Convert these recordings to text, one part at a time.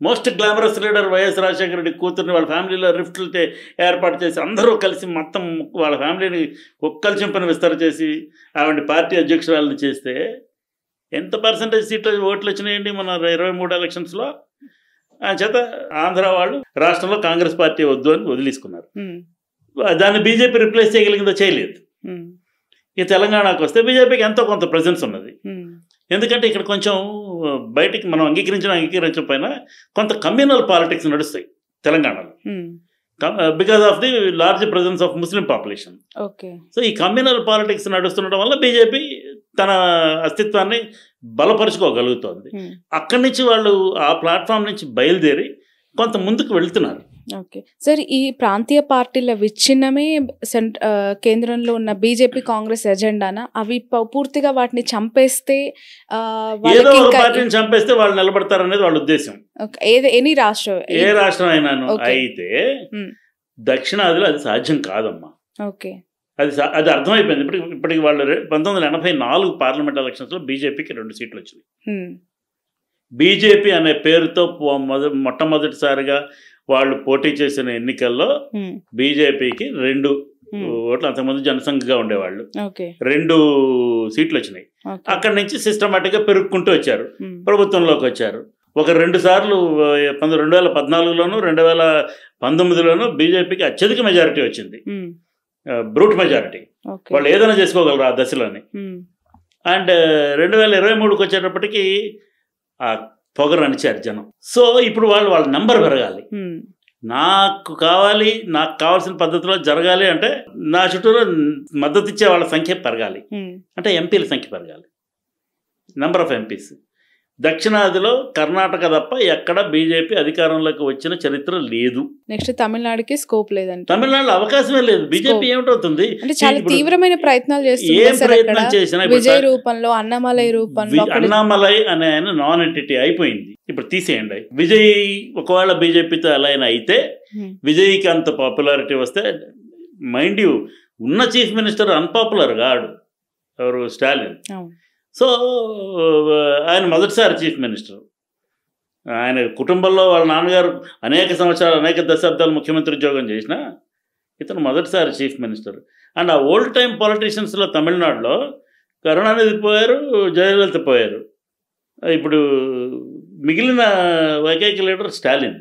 Most glamorous leader YS Rajasekhara Reddy కూతుర్ని వాళ్ళ ఫ్యామిలీలో రిఫ్ట్లు ఏర్పాటు చేసి అందరూ కలిసి మొత్తం వాళ్ళ ఫ్యామిలీని ఒక్కలు చెంపని విస్తర చేసి ఆవిడ పార్టీ అధ్యక్షురాలను చేస్తే ఎంత పర్సంటేజ్ సీట్లు ఓట్లు వచ్చినాయండి మన 23 ఎలక్షన్స్లో. చేత ఆంధ్ర వాళ్ళు రాష్ట్రంలో కాంగ్రెస్ పార్టీ వద్దు అని వదిలేసుకున్నారు. దాన్ని బీజేపీ రిప్లేస్ చేయగలిగిందో చేయలేదు. ఈ తెలంగాణకు వస్తే బీజేపీకి ఎంతో కొంత ప్రెజెన్స్ ఉన్నది. ఎందుకంటే ఇక్కడ కొంచెం బయటికి మనం అంగీకరించకపోయినా కొంత కమ్యూనల్ పాలిటిక్స్ నడుస్తాయి తెలంగాణలో, because of the large presence of Muslim population. So ఈ కమ్యూనల్ పాలిటిక్స్ నడుస్తుండడం వల్ల బీజేపీ తన అస్తిత్వాన్ని బలపరుచుకోగలుగుతోంది. అక్కడి నుంచి వాళ్ళు ఆ ప్లాట్ఫామ్ నుంచి బయలుదేరి కొంత ముందుకు వెళ్తున్నారు. ఓకే సార్, ఈ ప్రాంతీయ పార్టీల విచ్ఛిన్నమే కేంద్రంలో ఉన్న బీజేపీ కాంగ్రెస్ ఎజెండానా? అవి పూర్తిగా వాటిని చంపేస్తే ఏదో ఒక పార్టీని చంపేస్తే వాళ్ళు నిలబడతారనేది వాళ్ళ ఉద్దేశం. ఎనీ రాష్ట్రం, ఏ రాష్ట్రం అయినాను. అయితే దక్షిణాదిలో అది సాధ్యం కాదమ్మా. ఓకే, అది అర్థమైపోయింది. ఇప్పటికి వాళ్ళు 1984 పార్లమెంట్ ఎలక్షన్స్లో బీజేపీకి 2 సీట్లు వచ్చినాయి. బీజేపీ అనే పేరుతో మొట్టమొదటిసారిగా వాళ్ళు పోటీ చేసిన ఎన్నికల్లో బీజేపీకి 2 ఓట్లు, అంతకుముందు జనసంఘగా ఉండేవాళ్ళు, 2 సీట్లు వచ్చినాయి. అక్కడి నుంచి సిస్టమేటిక్గా పెరుగుకుంటూ వచ్చారు, ప్రభుత్వంలోకి వచ్చారు. ఒక 2 సార్లు 2014లోను 2019లోను బీజేపీకి అత్యధిక మెజారిటీ వచ్చింది, బ్రూట్ మెజారిటీ. వాళ్ళు ఏదైనా చేసుకోగలరు ఆ దశలోని. అండ్ 2023కి వచ్చేటప్పటికి ఆ పొగరు అనిచారు జనం. సో ఇప్పుడు వాళ్ళ నెంబర్ పెరగాలి. నాకు కావాల్సిన పద్ధతిలో జరగాలి అంటే నా చుట్టూలో మద్దతు ఇచ్చే వాళ్ళ సంఖ్య పెరగాలి, అంటే ఎంపీల సంఖ్య పెరగాలి, నెంబర్ ఆఫ్ ఎంపీస్. దక్షిణాదిలో కర్ణాటక తప్ప ఎక్కడ బీజేపీ అధికారంలోకి వచ్చిన చరిత్ర లేదు. నెక్స్ట్ తమిళనాడుకి స్కోప్ లేదండి, తమిళనాడులో అవకాశమే లేదు. బీజేపీ ఏమిటవుతుంది, చాలా తీవ్రమైన ప్రయత్నాలు చేస్తున్నారు. విజయ్ రూపంలో, అన్నామలై రూపంలో. అన్నామలై అనే ఆయన నాన్ ఎంటిటీ అయిపోయింది, ఇప్పుడు తీసేయండి. విజయ్ ఒకవేళ బీజేపీతో అలైన్ అయితే విజయ్కి అంత పాపులారిటీ వస్తే, మైండ్ యూ ఉన్న చీఫ్ మినిస్టర్ అన్పాపులర్ కాడు, ఎవరు, స్టాలిన్. సో ఆయన మొదటిసారి చీఫ్ మినిస్టర్. ఆయన కుటుంబంలో వాళ్ళ నాన్నగారు అనేక సంవత్సరాలు, అనేక దశాబ్దాలు ముఖ్యమంత్రి ఉద్యోగం చేసిన ఇతను మొదటిసారి చీఫ్ మినిస్టర్. అండ్ ఆ ఓల్డ్ టైమ్ పొలిటీషియన్స్లో తమిళనాడులో కరుణానిధి పోయారు, జయలలిత పోయారు. ఇప్పుడు మిగిలిన ఏకైక leader Stalin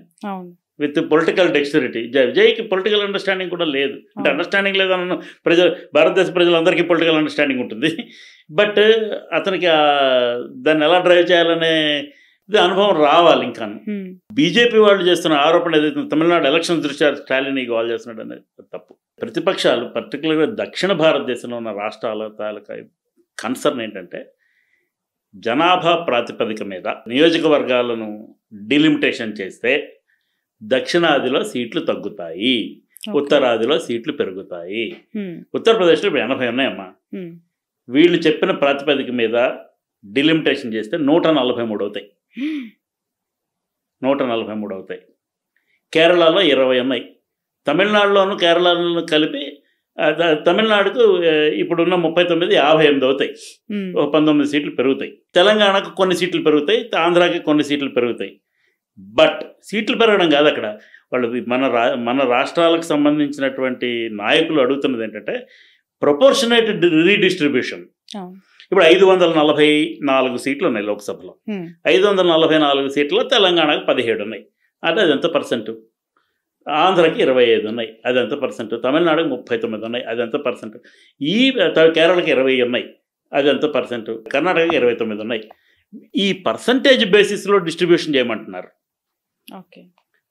with political dexterity. విజయ్కి పొలిటికల్ అండర్స్టాండింగ్ కూడా లేదు. అంటే అండర్స్టాండింగ్ లేదన్న భారతదేశ ప్రజలందరికీ పొలిటికల్ అండర్స్టాండింగ్ ఉంటుంది, బట్ అతనికి దాన్ని ఎలా డ్రైవ్ చేయాలనే అనుభవం రావాలి. ఇంకా బీజేపీ వాళ్ళు చేస్తున్న ఆరోపణ ఏదైతే తమిళనాడు ఎలక్షన్స్ దృష్ట్యా స్టాలిన్ కాల్ చేస్తున్నాడు అనేది తప్పు. ప్రతిపక్షాలు పర్టికులర్గా దక్షిణ భారతదేశంలో ఉన్న రాష్ట్రాల తాలూకా కన్సర్న్ ఏంటంటే, జనాభా ప్రాతిపదిక మీద నియోజకవర్గాలను డిలిమిటేషన్ చేస్తే దక్షిణాదిలో సీట్లు తగ్గుతాయి, ఉత్తరాదిలో సీట్లు పెరుగుతాయి. ఉత్తరప్రదేశ్లో ఇప్పుడు 80 ఉన్నాయమ్మా. వీళ్ళు చెప్పిన ప్రాతిపదిక మీద డిలిమిటేషన్ చేస్తే 143 అవుతాయి, 143 అవుతాయి. కేరళలో 20 ఉన్నాయి. తమిళనాడులోను కేరళలోను కలిపి తమిళనాడుకు ఇప్పుడున్న 39 58 అవుతాయి, 19 సీట్లు పెరుగుతాయి. తెలంగాణకు కొన్ని సీట్లు పెరుగుతాయి, ఆంధ్రాకి కొన్ని సీట్లు పెరుగుతాయి. బట్ సీట్లు పెరగడం కాదు అక్కడ. వాళ్ళు మన రాష్ట్రాలకు సంబంధించినటువంటి నాయకులు అడుగుతున్నది ఏంటంటే ప్రొపోర్షనేట్ రీడిస్ట్రిబ్యూషన్. ఇప్పుడు 544 సీట్లు ఉన్నాయి లోక్సభలో. 544 సీట్లలో తెలంగాణకు 17 ఉన్నాయి, అంటే అది ఎంత పర్సెంట్? ఆంధ్రాకి 25 ఉన్నాయి, అది ఎంత పర్సెంట్? తమిళనాడుకి 39 ఉన్నాయి, అది ఎంత పర్సెంట్? కేరళకి 20 ఉన్నాయి, అది ఎంత పర్సెంట్? కర్ణాటకకి 29 ఉన్నాయి. ఈ పర్సంటేజ్ బేసిస్లో డిస్ట్రిబ్యూషన్ చేయమంటున్నారు.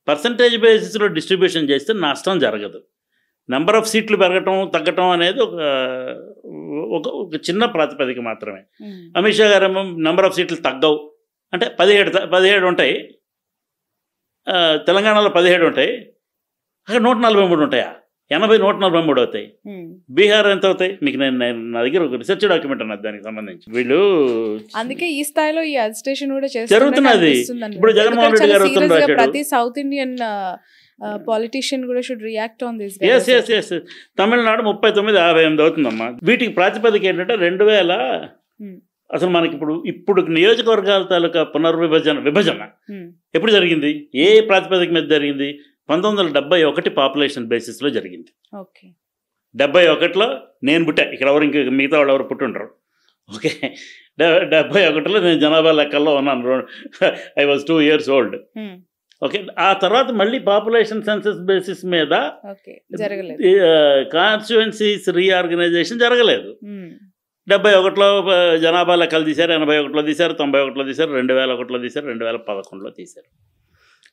పర్సంటేజ్ బేసిస్లో డిస్ట్రిబ్యూషన్ చేస్తే నష్టం జరగదు. నెంబర్ ఆఫ్ సీట్లు పెరగటం తగ్గటం అనేది ఒక చిన్న ప్రాతిపదిక మాత్రమే. అమిత్ షా గారేమో నెంబర్ ఆఫ్ సీట్లు తగ్గవు అంటే 17 ఉంటాయి, తెలంగాణలో 17 ఉంటాయి, అక్కడ 143 ఉంటాయా? 80 143 అవుతాయి. బీహార్ ఎంత అవుతాయి? మీకు నా దగ్గర ఒక రీసెర్చ్ డాక్యుమెంట్ అన్నది దానికి సంబంధించి. వీళ్ళు అందుకే ఈ స్థాయిలో ఈ అజిటేషన్ కూడా జరుగుతున్నది. ఇప్పుడు జగన్మోహన్ రెడ్డి గారు ప్రతి సౌత్ ఇండియన్ politician కూడా should react on this. yes. Tamil Nadu 39 58 అవుతుందమ్మా. వీటికి ప్రాతిపదిక ఏంటంటే అసలు మనకి ఇప్పుడు నియోజకవర్గాల తాలూకా విభజన ఎప్పుడు జరిగింది, ఏ ప్రాతిపదిక మీద జరిగింది? 1971 పాపులేషన్ బేసిస్లో జరిగింది. 71లో నేను పుట్టా, ఇక్కడ ఎవరు ఇంక మిగతా వాళ్ళు ఎవరు పుట్టుంటారు. ఓకే, 71లో నేను జనాభా లెక్కల్లో ఉన్నాను. I was 2 years old. Okay, ఆ తర్వాత మళ్ళీ పాపులేషన్ సెన్సస్ బేసిస్ మీద కాన్స్టిట్యుయెన్సీస్ రీఆర్గనైజేషన్ జరగలేదు. 71లో జనాభా లెక్కలు తీశారు, 81లో తీశారు, 91లో తీశారు, 2001లో తీశారు, 2011లో తీశారు.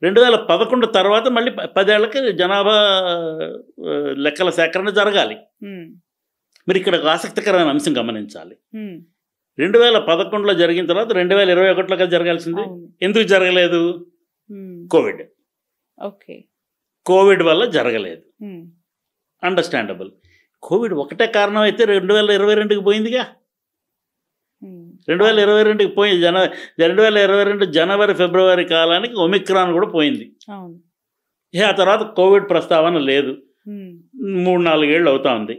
2011 తర్వాత మళ్ళీ 10 ఏళ్ళకి జనాభా లెక్కల సేకరణ జరగాలి. మీరు ఇక్కడ ఒక ఆసక్తికరమైన అంశం గమనించాలి. 2011లో జరిగిన తర్వాత 2021లో కదా జరగాల్సింది. ఎందుకు జరగలేదు? కోవిడ్ వల్ల జరగలేదు. అండర్స్టాండబుల్. కోవిడ్ ఒకటే కారణం అయితే 2022కి పోయిందిగా. 2022కి పోయి 2022 జనవరి ఫిబ్రవరి కాలానికి ఒమిక్రాన్ కూడా పోయింది. ఆ తర్వాత కోవిడ్ ప్రస్తావన లేదు. 3-4 ఏళ్ళు అవుతా ఉంది.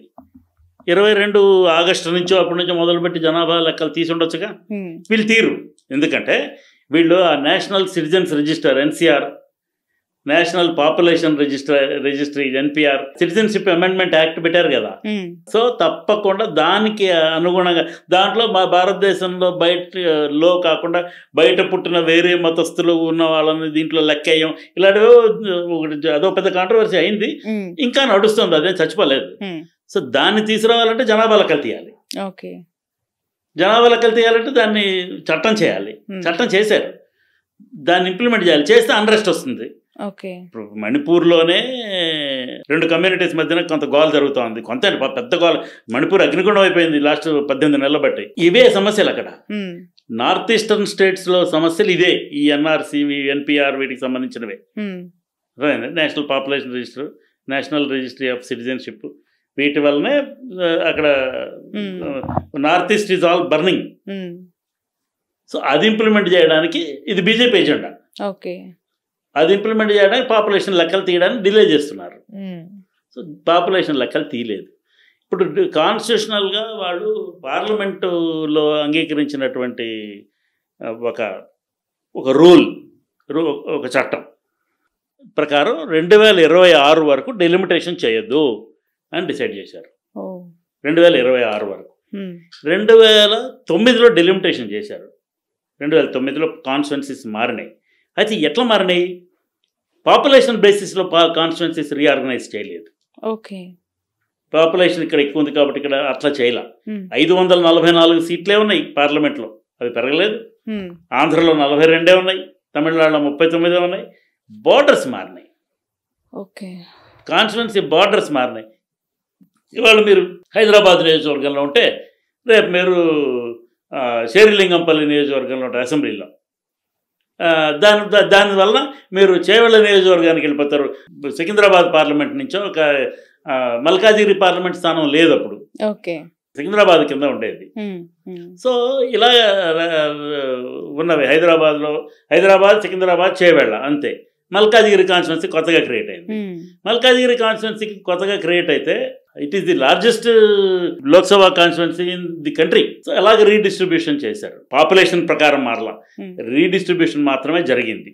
22 ఆగస్టు నుంచో అప్పటి నుంచో మొదలుపెట్టి జనాభా లెక్కలు తీసి ఉండొచ్చుగా. వీళ్ళు తీరు. ఎందుకంటే వీళ్ళు ఆ national citizens register NCR, national population registry NPR, citizenship amendment act పెట్టారు కదా. సో తప్పకుండా దానికి అనుగుణంగా దాంట్లో మా భారతదేశంలో బయటలో కాకుండా బయట పుట్టిన వేరే మతస్థులు ఉన్న వాళ్ళని దీంట్లో లెక్కేయం, ఇలాంటివో అదో పెద్ద కాంట్రవర్సీ అయింది. ఇంకా నడుస్తుంది, అదేం చచ్చిపోలేదు. సో దాన్ని తీసుకురావాలంటే జనాభా లెక్కలు తీయాలి. జనాభా లెక్కలు తీయాలంటే దాన్ని చట్టం చేయాలి. చట్టం చేశారు, దాన్ని ఇంప్లిమెంట్ చేయాలి. చేస్తే అన్రెస్ట్ వస్తుంది. ఇప్పుడు మణిపూర్లోనే 2 కమ్యూనిటీస్ మధ్యన కొంత గోల జరుగుతోంది. కొంత పెద్ద గోల. మణిపూర్ అగ్నిగుండం అయిపోయింది లాస్ట్ 18 నెలలు బట్టి. ఇవే సమస్యలు అక్కడ. నార్త్ ఈస్టర్న్ స్టేట్స్లో సమస్యలు ఇదే. ఈ NRC, NPR వీటికి సంబంధించినవే. National population register, national registry of citizenship, వీటి వల్లనే అక్కడ north east is all burning. So అది ఇంప్లిమెంట్ చేయడానికి ఇది బీజేపీ ఎజెండా. అది ఇంప్లిమెంట్ చేయడానికి పాపులేషన్ లెక్కలు తీయడానికి డిలే చేస్తున్నారు. సో పాపులేషన్ లెక్కలు తీయలేదు. ఇప్పుడు కాన్స్టిట్యూషనల్గా వాళ్ళు పార్లమెంటులో అంగీకరించినటువంటి ఒక రూల్, ఒక చట్టం ప్రకారం 2026 వరకు డెలిమిటేషన్ చేయొద్దు అని డిసైడ్ చేశారు. 2026 వరకు. 2009లో డెలిమిటేషన్ చేశారు. 2009లో కాన్స్టిట్యుయెన్సీస్ మారినాయి. అయితే ఎట్లా మారినాయి? పాపులేషన్ బేసిస్లో కాన్స్టిట్యుయెన్సీస్ రీఆర్గనైజ్ చేయలేదు. పాపులేషన్ ఇక్కడ ఎక్కువ ఉంది కాబట్టి ఇక్కడ అట్లా చేయాల. 544 సీట్లే ఉన్నాయి పార్లమెంట్లో, అవి పెరగలేదు. ఆంధ్రలో 42 ఉన్నాయి, తమిళనాడులో 39 ఉన్నాయి. బార్డర్స్ మారినాయి, కాన్స్టిట్యుయెన్సీ బార్డర్స్ మారినాయి. ఇవాళ మీరు హైదరాబాద్ నియోజకవర్గంలో ఉంటే రేపు మీరు శేరిలింగంపల్లి నియోజకవర్గంలో ఉంటారు అసెంబ్లీలో. దానివల్ల మీరు చేవెళ్ళ నియోజకవర్గానికి వెళ్ళిపోతారు. సికింద్రాబాద్ పార్లమెంట్ నుంచో ఒక మల్కాజిగిరి పార్లమెంట్ స్థానం లేదు అప్పుడు, సికింద్రాబాద్ కింద ఉండేది. సో ఇలా ఉన్నవి హైదరాబాద్, సికింద్రాబాద్, చేవెళ్ళ, అంతే. మల్కాజిగిరి కాన్స్టిట్యున్సీ కొత్తగా క్రియేట్ అయింది. మల్కాజిగిరి కాన్స్టిట్యున్సీకి కొత్తగా క్రియేట్ అయితే it is the largest Lok Sabha constituency in the country. So అలాగే రీడిస్ట్రిబ్యూషన్ చేశారు. పాపులేషన్ ప్రకారం మారలా, రీడిస్ట్రిబ్యూషన్ మాత్రమే జరిగింది.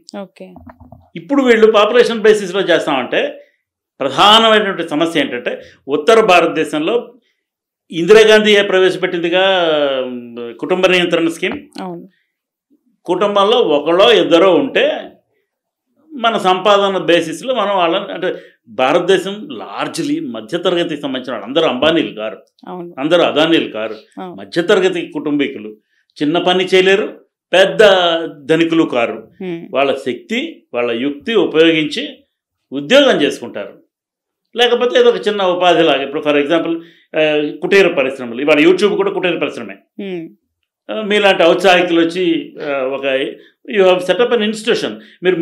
ఇప్పుడు వీళ్ళు పాపులేషన్ బేసిస్లో చేస్తామంటే ప్రధానమైనటువంటి సమస్య ఏంటంటే ఉత్తర భారతదేశంలో ఇందిరాగాంధీ ప్రవేశపెట్టిందిగా కుటుంబ నియంత్రణ స్కీమ్. కుటుంబంలో ఒకళ్ళో ఇద్దరో ఉంటే మన సంపాదన బేసిస్లో మనం వాళ్ళని, అంటే భారతదేశం లార్జ్లీ మధ్యతరగతికి సంబంధించిన వాళ్ళు, అందరూ అంబానీలు కారు, అందరూ అదానీలు కారు, మధ్యతరగతి కుటుంబీకులు. చిన్న పని చేయలేరు, పెద్ద ధనికులు కారు. వాళ్ళ శక్తి, వాళ్ళ యుక్తి ఉపయోగించి ఉద్యోగం చేసుకుంటారు. లేకపోతే ఏదో ఒక చిన్న ఉపాధిలాగా. ఇప్పుడు ఫర్ ఎగ్జాంపుల్ కుటీర పరిశ్రమలు, ఇవాళ యూట్యూబ్ కూడా కుటీర పరిశ్రమే. మీలాంటి ఔత్సాహికులు వచ్చి you have setup an institution, మీరు